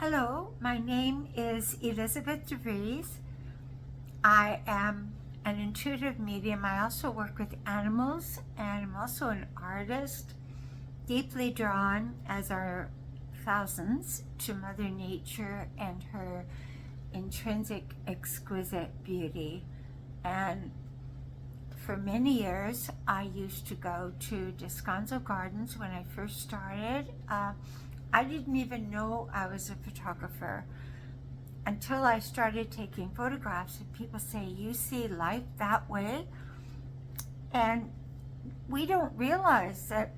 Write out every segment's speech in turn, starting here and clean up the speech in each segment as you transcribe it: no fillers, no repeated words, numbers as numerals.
Hello, my name is Elizabeth DeVries. I am an intuitive medium. I also work with animals, and I'm also an artist, deeply drawn, as are thousands, to Mother Nature and her intrinsic, exquisite beauty. And for many years, I used to go to Descanso Gardens when I first started. I didn't even know I was a photographer until I started taking photographs, and people say, "You see life that way?" And we don't realize that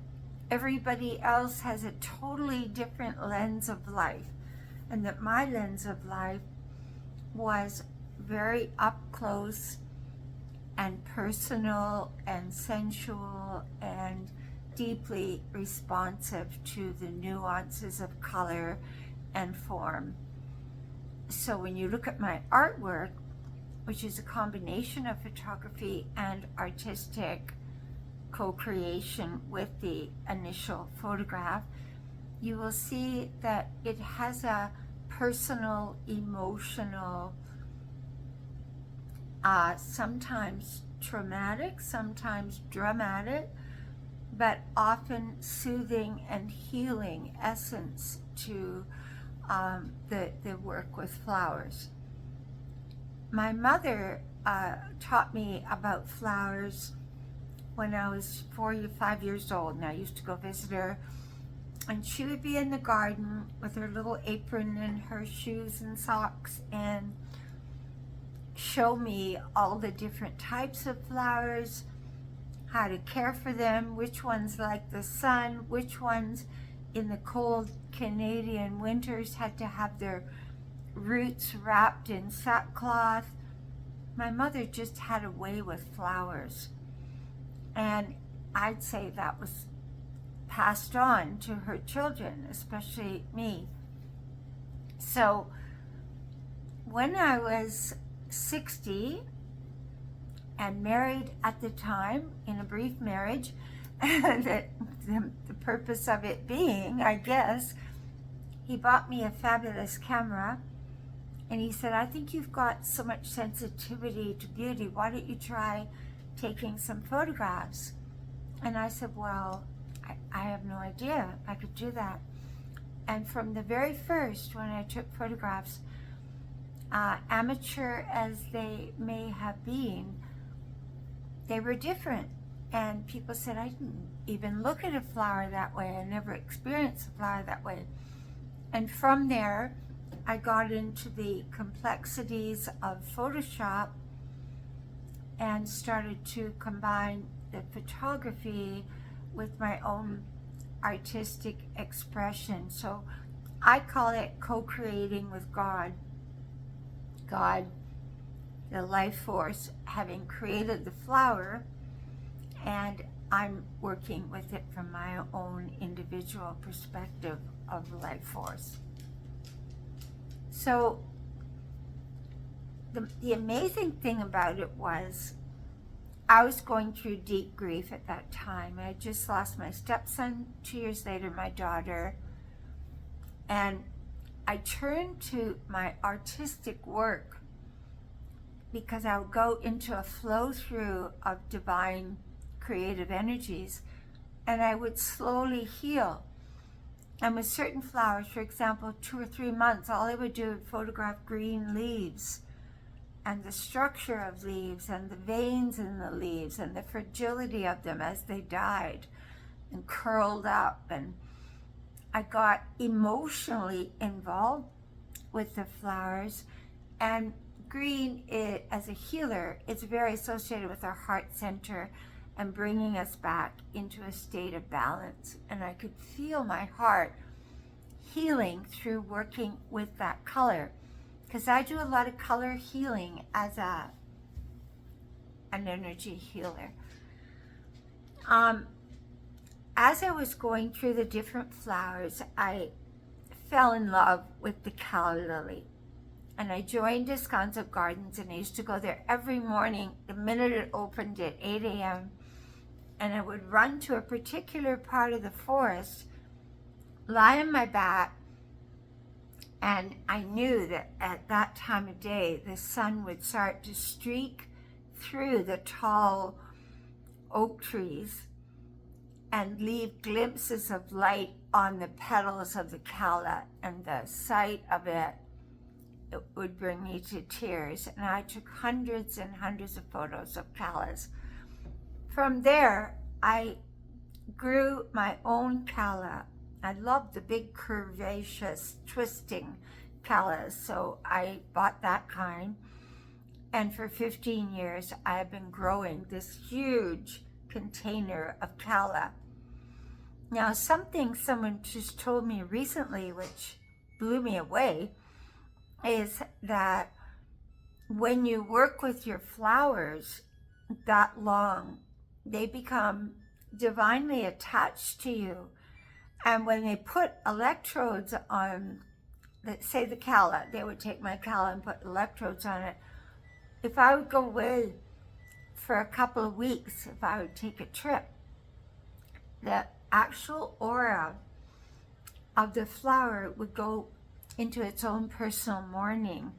everybody else has a totally different lens of life, and that my lens of life was very up close and personal and sensual and deeply responsive to the nuances of color and form. So when you look at my artwork, which is a combination of photography and artistic co-creation with the initial photograph, you will see that it has a personal, emotional, sometimes traumatic, sometimes dramatic, but often soothing and healing essence to the work with flowers. My mother taught me about flowers when I was 4 or 5 years old, and I used to go visit her, and she would be in the garden with her little apron and her shoes and socks and show me all the different types of flowers, how to care for them, which ones like the sun, which ones in the cold Canadian winters had to have their roots wrapped in sackcloth. My mother just had a way with flowers, and I'd say that was passed on to her children, especially me. So when I was 60 and married at the time, in a brief marriage, and the purpose of it being, I guess, he bought me a fabulous camera, and he said, "I think you've got so much sensitivity to beauty, why don't you try taking some photographs?" And I said, "Well, I have no idea I could do that." And from the very first, when I took photographs, amateur as they may have been, they were different. And people said, "I didn't even look at a flower that way. I never experienced a flower that way." And from there, I got into the complexities of Photoshop and started to combine the photography with my own artistic expression. So I call it co-creating with God. God, the life force, having created the flower, and I'm working with it from my own individual perspective of the life force. So the amazing thing about it was I was going through deep grief at that time. I had just lost my stepson, 2 years later my daughter, and I turned to my artistic work because I would go into a flow through of divine creative energies, and I would slowly heal. And with certain flowers, for example, 2 or 3 months, all I would do would photograph green leaves and the structure of leaves and the veins in the leaves and the fragility of them as they died and curled up. And I got emotionally involved with the flowers. And green, as a healer, it's very associated with our heart center and bringing us back into a state of balance. And I could feel my heart healing through working with that color, because I do a lot of color healing as an energy healer. As I was going through the different flowers, I fell in love with the calla lily. And I joined Descanso Gardens, and I used to go there every morning the minute it opened at 8 a.m. And I would run to a particular part of the forest, lie on my back, And I knew that at that time of day, the sun would start to streak through the tall oak trees and leave glimpses of light on the petals of the calla, and the sight of it would bring me to tears. And I took hundreds and hundreds of photos of callas. From there, I grew my own calla. I loved the big curvaceous twisting callas, so I bought that kind. And for 15 years, I have been growing this huge container of calla. Now, something someone just told me recently, which blew me away, is that when you work with your flowers that long, they become divinely attached to you. And when they put electrodes on, let's say the calla, they would take my calla and put electrodes on it. If I would go away for a couple of weeks, if I would take a trip, the actual aura of the flower would go into its own personal mourning,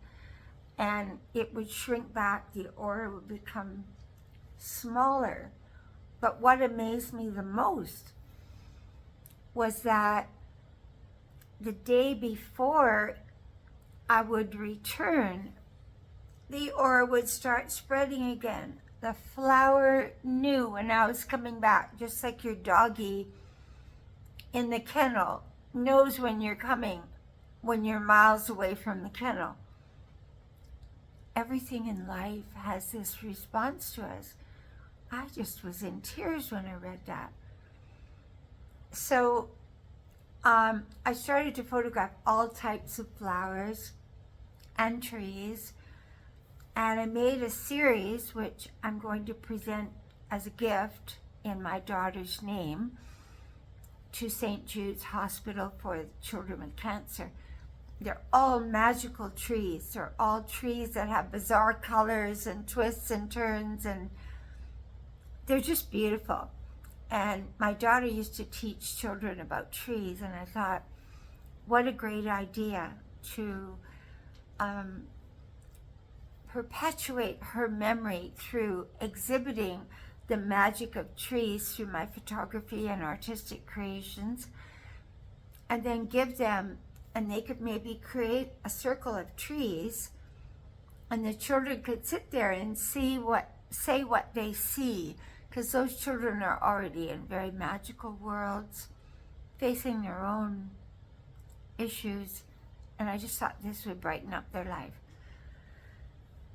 and it would shrink back. The aura would become smaller. But what amazed me the most was that the day before I would return, the aura would start spreading again. The flower knew when I was coming back, just like your doggy in the kennel knows when you're coming, when you're miles away from the kennel. Everything in life has this response to us. I just was in tears when I read that. So I started to photograph all types of flowers and trees, and I made a series which I'm going to present as a gift in my daughter's name to St. Jude's Hospital for Children with Cancer. They're all magical trees. They're all trees that have bizarre colors and twists and turns, and they're just beautiful. And my daughter used to teach children about trees, and I thought, what a great idea to perpetuate her memory through exhibiting the magic of trees through my photography and artistic creations, and then give them, and they could maybe create a circle of trees, and the children could sit there and say what they see, because those children are already in very magical worlds, facing their own issues, and I just thought this would brighten up their life.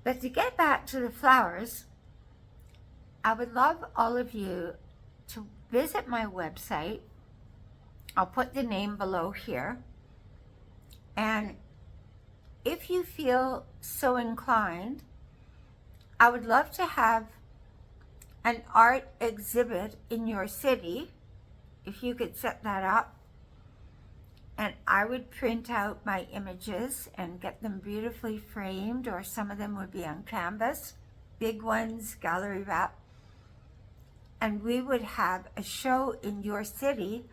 But to get back to the flowers, I would love all of you to visit my website. I'll put the name below here. And if you feel so inclined, I would love to have an art exhibit in your city, if you could set that up. And I would print out my images and get them beautifully framed, or some of them would be on canvas, big ones, gallery wrap. And we would have a show in your city,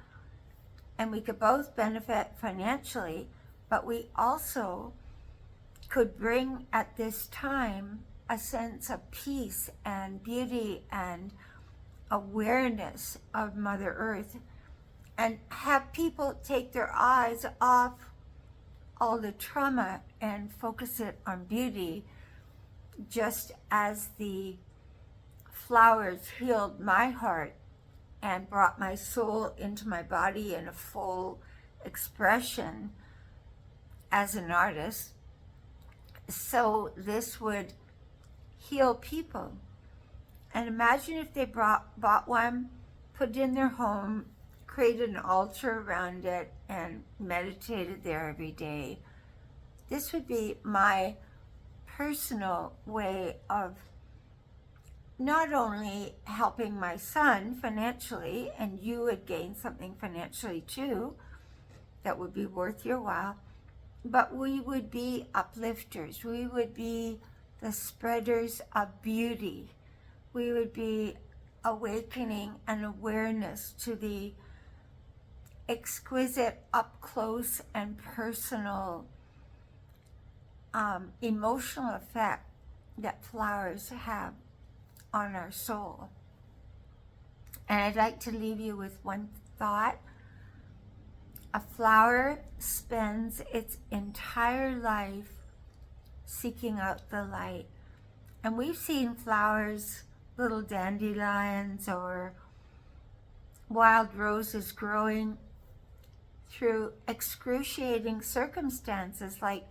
and we could both benefit financially, but we also could bring at this time a sense of peace and beauty and awareness of Mother Earth, and have people take their eyes off all the trauma and focus it on beauty, just as the flowers healed my heart and brought my soul into my body in a full expression as an artist. So this would heal people. And imagine if they bought one, put it in their home, created an altar around it, and meditated there every day. This would be my personal way of not only helping my son financially, and you would gain something financially too that would be worth your while, but we would be uplifters. We would be the spreaders of beauty. We would be awakening an awareness to the exquisite, up close and personal emotional effect that flowers have on our soul. And I'd like to leave you with one thought. A flower spends its entire life seeking out the light. And we've seen flowers, little dandelions or wild roses growing through excruciating circumstances, like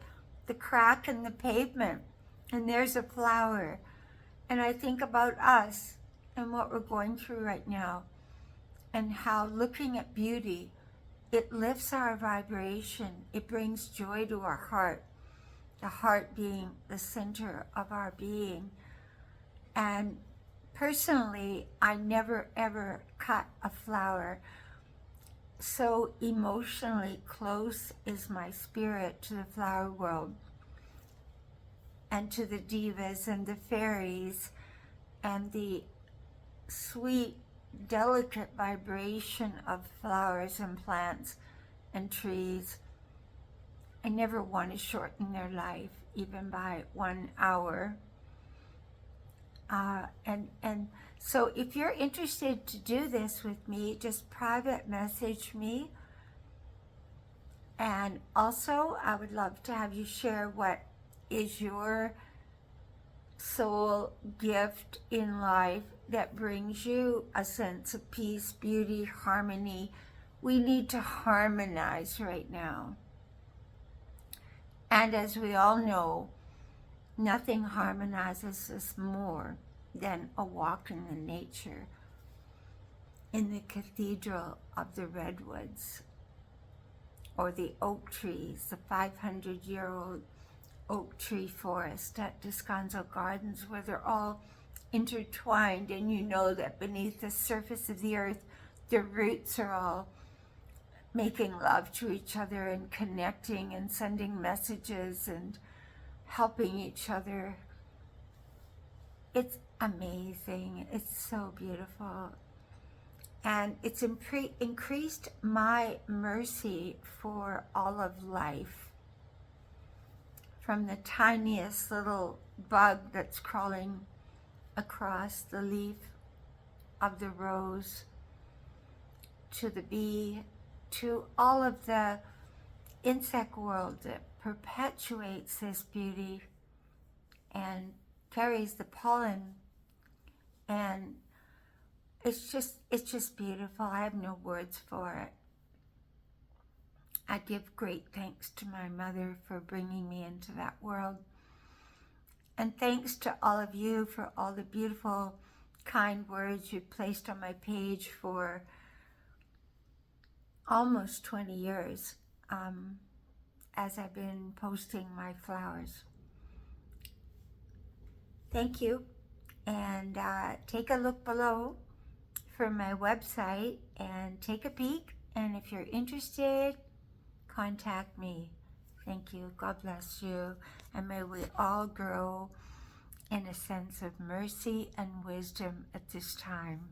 the crack in the pavement, and there's a flower. And I think about us and what we're going through right now, and how looking at beauty, it lifts our vibration. It brings joy to our heart, the heart being the center of our being. And personally, I never ever cut a flower. So emotionally close is my spirit to the flower world and to the divas and the fairies and the sweet, delicate vibration of flowers and plants and trees. I never want to shorten their life, even by 1 hour. And so if you're interested to do this with me, just private message me. And also, I would love to have you share what is your soul gift in life that brings you a sense of peace, beauty, harmony. We need to harmonize right now. And as we all know, nothing harmonizes us more than a walk in the nature, in the cathedral of the redwoods, or the oak trees, the 500-year-old oak tree forest at Descanso Gardens, where they're all intertwined, and you know that beneath the surface of the earth, their roots are all making love to each other and connecting and sending messages and helping each other. It's amazing. It's so beautiful. And it's increased my mercy for all of life. From the tiniest little bug that's crawling across the leaf of the rose, to the bee, to all of the insect world that perpetuates this beauty and carries the pollen. And it's just beautiful. I have no words for it. I give great thanks to my mother for bringing me into that world. And thanks to all of you for all the beautiful, kind words you placed on my page for almost 20 years as I've been posting my flowers. Thank you. And take a look below for my website and take a peek. And if you're interested, contact me. Thank you. God bless you. And may we all grow in a sense of mercy and wisdom at this time.